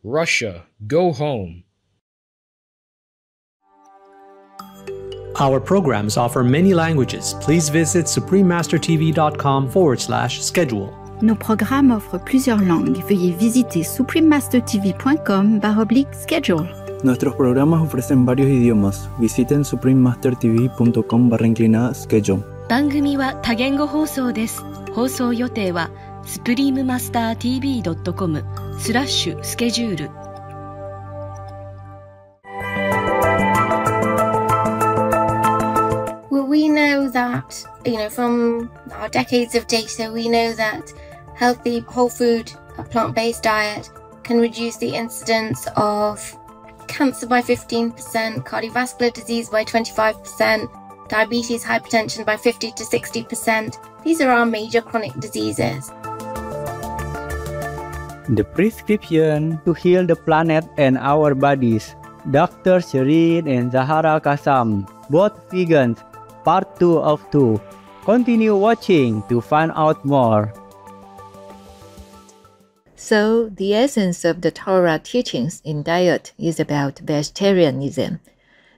Russia, go home. Our programs offer many languages. Please visit suprememastertv.com/schedule. Nos programmes offrent plusieurs langues. Veuillez visiter suprememastertv.com/schedule. Nuestros programas ofrecen varios idiomas. Visiten suprememastertv.com/schedule. 番組は多言語放送です。放送予定は suprememastertv.com/schedule。Well, we know that, from our decades of data, we know that healthy, whole food, a plant-based diet can reduce the incidence of cancer by 15%, cardiovascular disease by 25%, diabetes, hypertension by 50 to 60%. These are our major chronic diseases. The prescription to heal the planet and our bodies. Dr. Shireen and Zahara Kassam, both vegans, part 2 of 2. Continue watching to find out more. So, the essence of the Torah teachings in diet is about vegetarianism.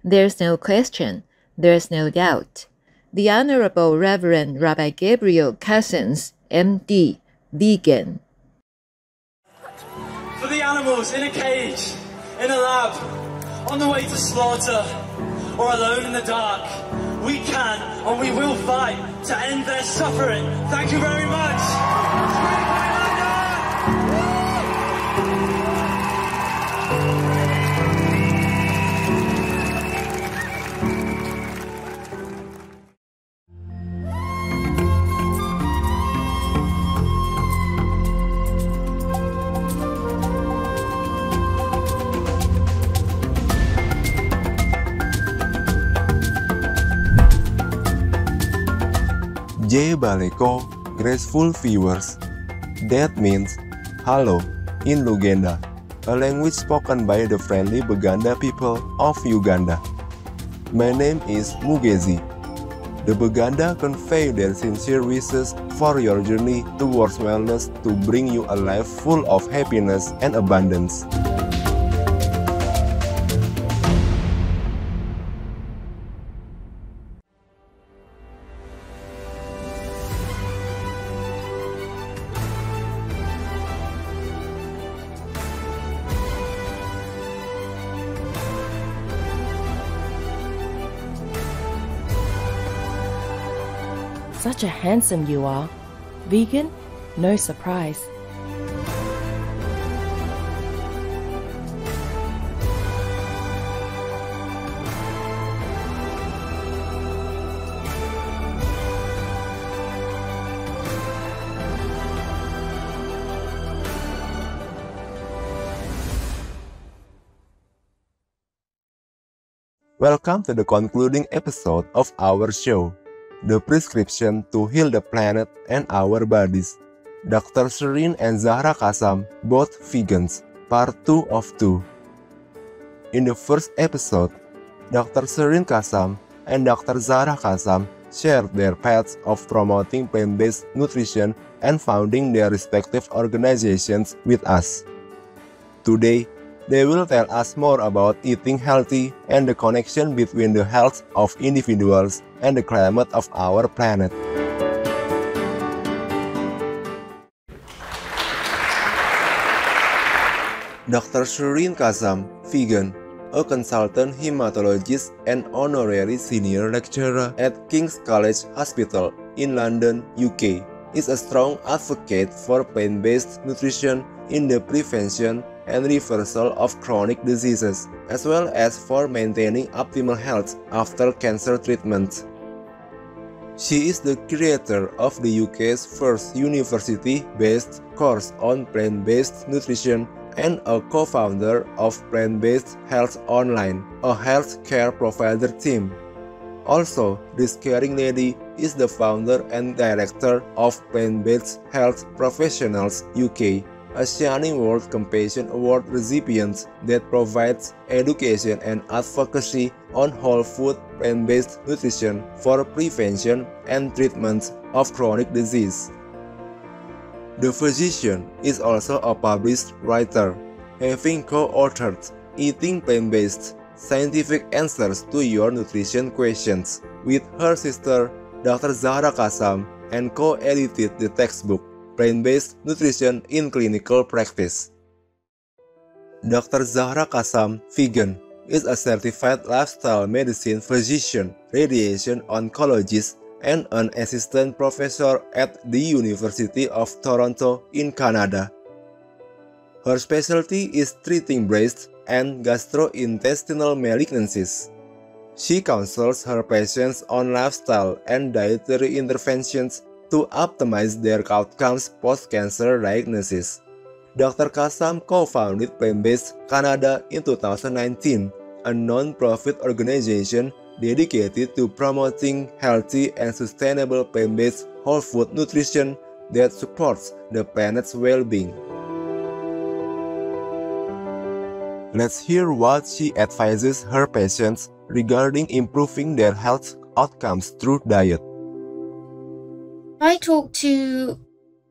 There's no question, there's no doubt. The Honorable Reverend Rabbi Gabriel Cousins, MD, vegan. For the animals in a cage, in a lab, on the way to slaughter, or alone in the dark, we can and we will fight to end their suffering. Thank you very much. J. Baleko, graceful viewers. That means hello in Luganda, a language spoken by the friendly Baganda people of Uganda. My name is Mugezi. The Baganda convey their sincere wishes for your journey towards wellness to bring you a life full of happiness and abundance. Such a handsome you are. Vegan? No surprise. Welcome to the concluding episode of our show, The Prescription to Heal the Planet and Our Bodies. Dr. Shireen and Zahra Kassam, both vegans, part 2 of 2. In the first episode, Dr. Shireen Kassam and Dr. Zahra Kassam shared their paths of promoting plant-based nutrition and founding their respective organizations with us. Today, they will tell us more about eating healthy and the connection between the health of individuals and the climate of our planet. Dr. Shireen Kassam, vegan, a consultant hematologist and honorary senior lecturer at King's College Hospital in London, UK, is a strong advocate for plant-based nutrition in the prevention and reversal of chronic diseases, as well as for maintaining optimal health after cancer treatment. She is the creator of the UK's first university-based course on plant-based nutrition and a co-founder of Plant-Based Health Online, a healthcare provider team. Also, this caring lady is the founder and director of Plant-Based Health Professionals UK, a Shining World Compassion Award recipient that provides education and advocacy on whole food plant-based nutrition for prevention and treatment of chronic disease. The physician is also a published writer. having co-authored Eating Plant-Based: Scientific Answers to Your Nutrition Questions with her sister, Dr. Zahra Kassam, and co-edited the textbook Plant-Based Nutrition in Clinical Practice. Dr. Zahra Kassam, vegan, is a certified lifestyle medicine physician, radiation oncologist, and an assistant professor at the University of Toronto in Canada. Her specialty is treating breast and gastrointestinal malignancies. She counsels her patients on lifestyle and dietary interventions to optimize their outcomes post-cancer diagnosis. Dr. Kassam co-founded Plant-Based Canada in 2019, a non-profit organization dedicated to promoting healthy and sustainable plant-based whole food nutrition that supports the planet's well-being. Let's hear what she advises her patients regarding improving their health outcomes through diet. I talk to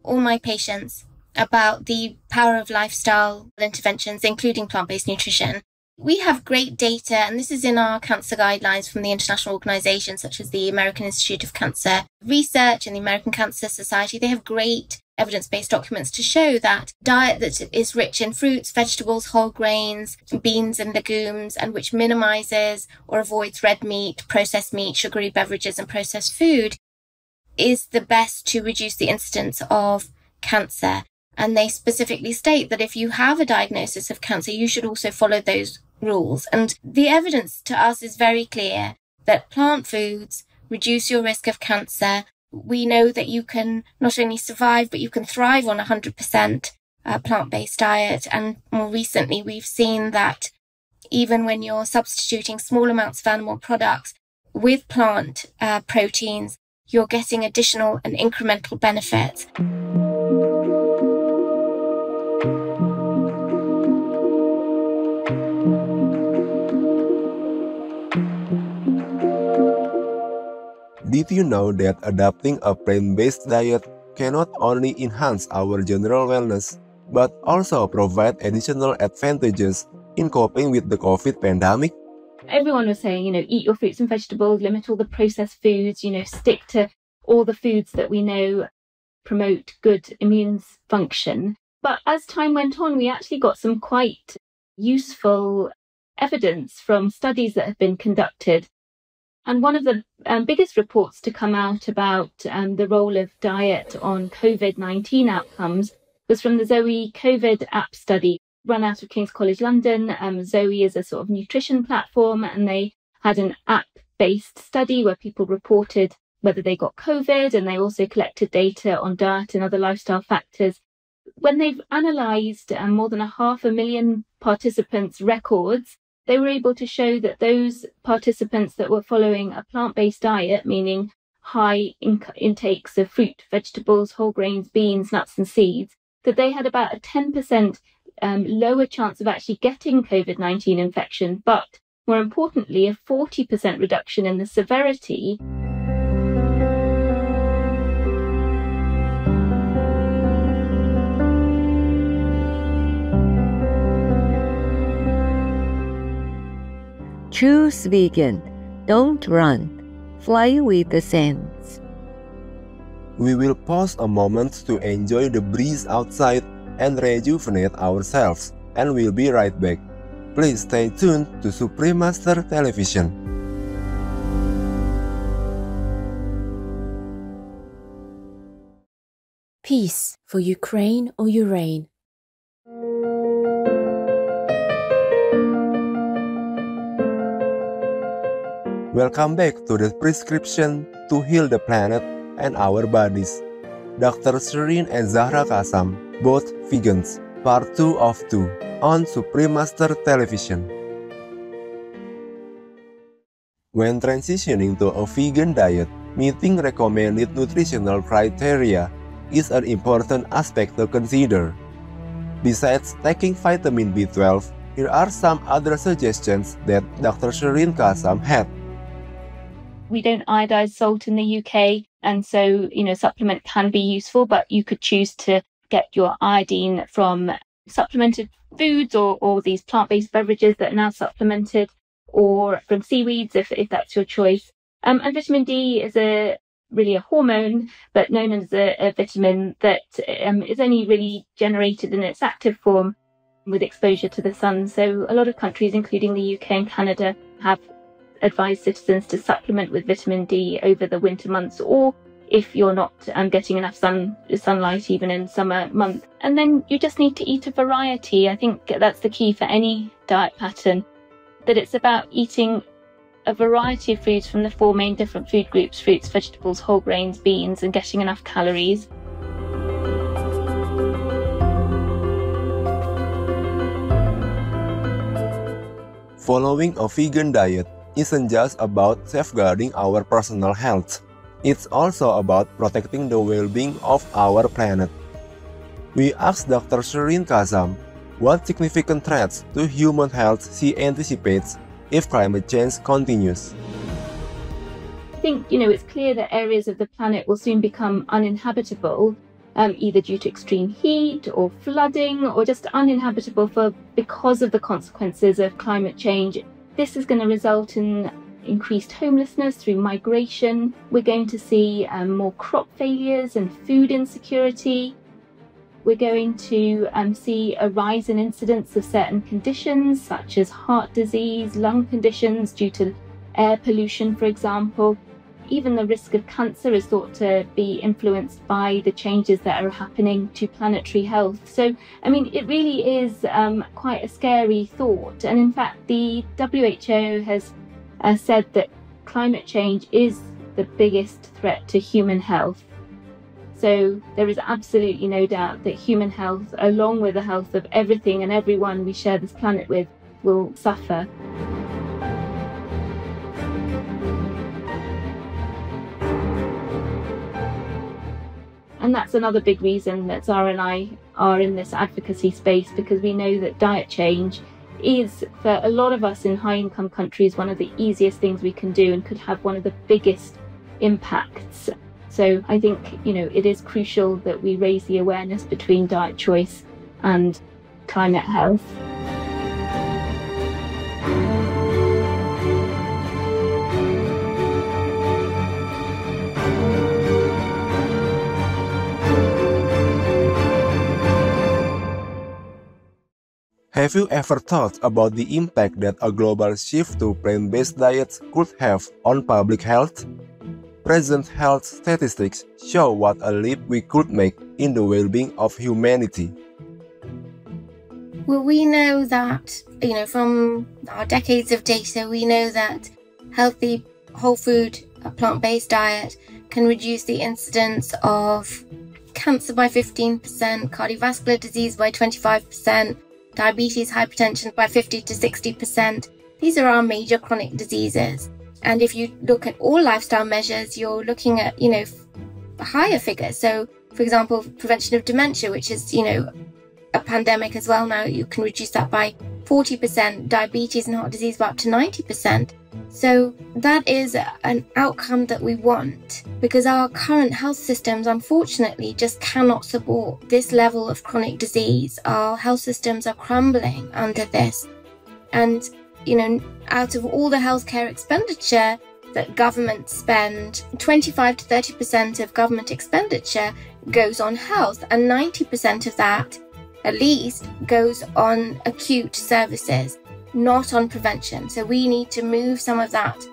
all my patients about the power of lifestyle interventions, including plant-based nutrition. We have great data, and this is in our cancer guidelines from the international organizations such as the American Institute of Cancer Research and the American Cancer Society. They have great evidence-based documents to show that diet that is rich in fruits, vegetables, whole grains, beans and legumes, and which minimizes or avoids red meat, processed meat, sugary beverages, and processed food is the best to reduce the incidence of cancer. And they specifically state that if you have a diagnosis of cancer, you should also follow those rules. And the evidence to us is very clear that plant foods reduce your risk of cancer. We know that you can not only survive, but you can thrive on 100% plant-based diet. And more recently, we've seen that even when you're substituting small amounts of animal products with plant proteins, you're getting additional and incremental benefits. Did you know that adopting a plant-based diet can not only enhance our general wellness, but also provide additional advantages in coping with the COVID pandemic? Everyone was saying, eat your fruits and vegetables, limit all the processed foods, stick to all the foods that we know promote good immune function. But as time went on, we actually got some quite useful evidence from studies that have been conducted. And one of the biggest reports to come out about the role of diet on COVID-19 outcomes was from the Zoe COVID app study run out of King's College London. Zoe is a sort of nutrition platform, and they had an app-based study where people reported whether they got COVID, and they also collected data on diet and other lifestyle factors. When they've analysed more than 500,000 participants' records, they were able to show that those participants that were following a plant-based diet, meaning high intakes of fruit, vegetables, whole grains, beans, nuts and seeds, that they had about a 10% lower chance of actually getting COVID-19 infection, but more importantly, a 40% reduction in the severity. Choose vegan. Don't run. Fly with the sands. We will pause a moment to enjoy the breeze outside and rejuvenate ourselves, and we'll be right back. Please stay tuned to Supreme Master Television. Peace for Ukraine or your reign. Welcome back to the prescription to heal the planet and our bodies. Dr. Shireen and Zahra Kassam, both vegans, part 2 of 2 on Supreme Master Television. When transitioning to a vegan diet, meeting recommended nutritional criteria is an important aspect to consider. Besides taking vitamin B12, here are some other suggestions that Dr. Shireen Kassam had. We don't iodize salt in the UK, and so, supplement can be useful, but you could choose to get your iodine from supplemented foods or these plant-based beverages that are now supplemented, or from seaweeds if that's your choice. And vitamin D is really a hormone, but known as a vitamin that is only really generated in its active form with exposure to the sun. So a lot of countries, including the UK and Canada, have advised citizens to supplement with vitamin D over the winter months, or if you're not getting enough sunlight even in summer months. And then you just need to eat a variety. I think that's the key for any diet pattern, that it's about eating a variety of foods from the 4 main different food groups: fruits, vegetables, whole grains, beans, and getting enough calories. Following a vegan diet isn't just about safeguarding our personal health. It's also about protecting the well-being of our planet. We asked Dr. Shireen Kazam what significant threats to human health she anticipates if climate change continues. I think, it's clear that areas of the planet will soon become uninhabitable, either due to extreme heat or flooding, or just uninhabitable because of the consequences of climate change. This is going to result in increased homelessness through migration. We're going to see more crop failures and food insecurity. We're going to see a rise in incidence of certain conditions such as heart disease, lung conditions due to air pollution, for example. Even the risk of cancer is thought to be influenced by the changes that are happening to planetary health. So, it really is quite a scary thought. And in fact, the WHO has said that climate change is the biggest threat to human health. So there is absolutely no doubt that human health, along with the health of everything and everyone we share this planet with, will suffer. And that's another big reason that Zara and I are in this advocacy space, because we know that diet change is, for a lot of us in high-income countries, one of the easiest things we can do and could have one of the biggest impacts. So I think, it is crucial that we raise the awareness between diet choice and climate health. Have you ever thought about the impact that a global shift to plant-based diets could have on public health? Present health statistics show what a leap we could make in the well-being of humanity. Well, we know that, from our decades of data, we know that healthy, whole food, a plant-based diet can reduce the incidence of cancer by 15%, cardiovascular disease by 25%, diabetes, hypertension by 50 to 60%. These are our major chronic diseases. And if you look at all lifestyle measures, you're looking at, higher figures. So, for example, prevention of dementia, which is, a pandemic as well now, you can reduce that by 40%, diabetes and heart disease by up to 90%. So that is an outcome that we want, because our current health systems, unfortunately, just cannot support this level of chronic disease. Our health systems are crumbling under this. And, out of all the healthcare expenditure that governments spend, 25 to 30% of government expenditure goes on health, and 90% of that, at least, goes on acute services, not on prevention. So we need to move some of that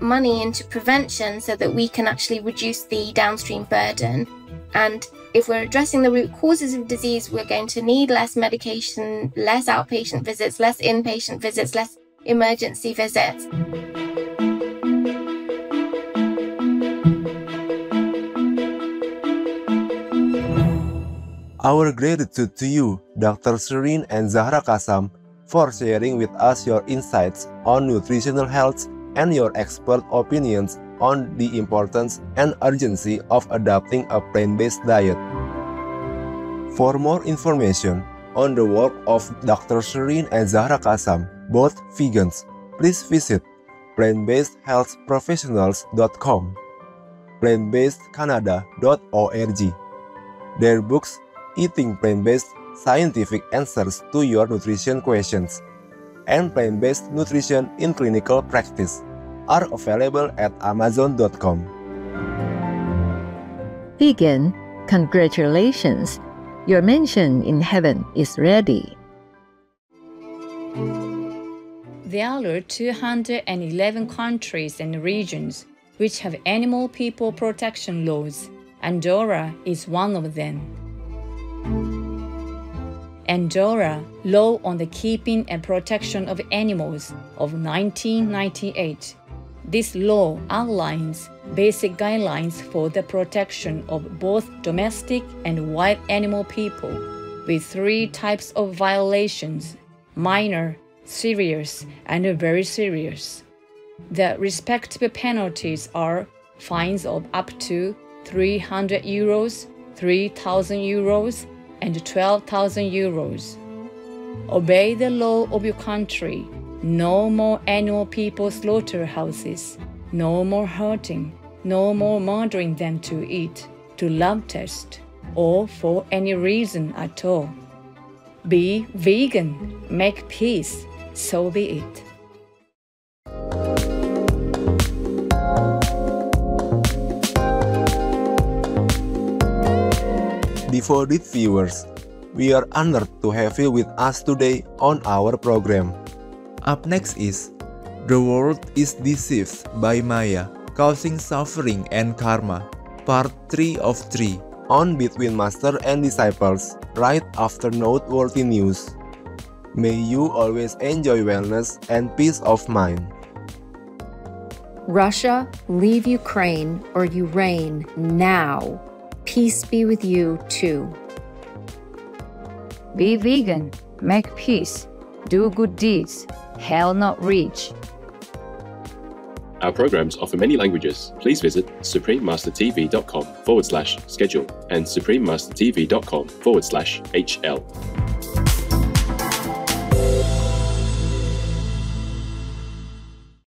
money into prevention so that we can actually reduce the downstream burden. And if we're addressing the root causes of disease, we're going to need less medication, less outpatient visits, less inpatient visits, less emergency visits. Our gratitude to you, Dr. Shireen and Zahra Kazam, for sharing with us your insights on nutritional health and your expert opinions on the importance and urgency of adopting a plant-based diet. For more information on the work of Dr. Shireen and Zahra Kazam, both vegans, please visit plantbasedhealthprofessionals.com, plantbasedcanada.org. Their books, Eating Plant-Based scientific answers to your nutrition questions, and plant-based nutrition in clinical practice are available at Amazon.com. Vegan, congratulations! Your mansion in heaven is ready. There are 211 countries and regions which have animal people protection laws. Andorra is one of them. Andorra Law on the Keeping and Protection of Animals of 1998. This law outlines basic guidelines for the protection of both domestic and wild animal people, with 3 types of violations: minor, serious, and very serious. The respective penalties are fines of up to 300 euros, 3,000 euros, and 12,000 euros. Obey the law of your country. No more animal people slaughterhouses. No more hurting. No more murdering them to eat, to love test, or for any reason at all. Be vegan. Make peace. So be it. Devoted viewers, we are honored to have you with us today on our program. Up next is The World is Deceived by Maya, Causing Suffering and Karma, Part 3 of 3, on Between Master and Disciples, right after noteworthy news. May you always enjoy wellness and peace of mind. Russia, leave Ukraine or you reign now. Peace be with you too. Be vegan, make peace, do good deeds, hell not reach. Our programs offer many languages. Please visit suprememastertv.com/schedule and suprememastertv.com/HL.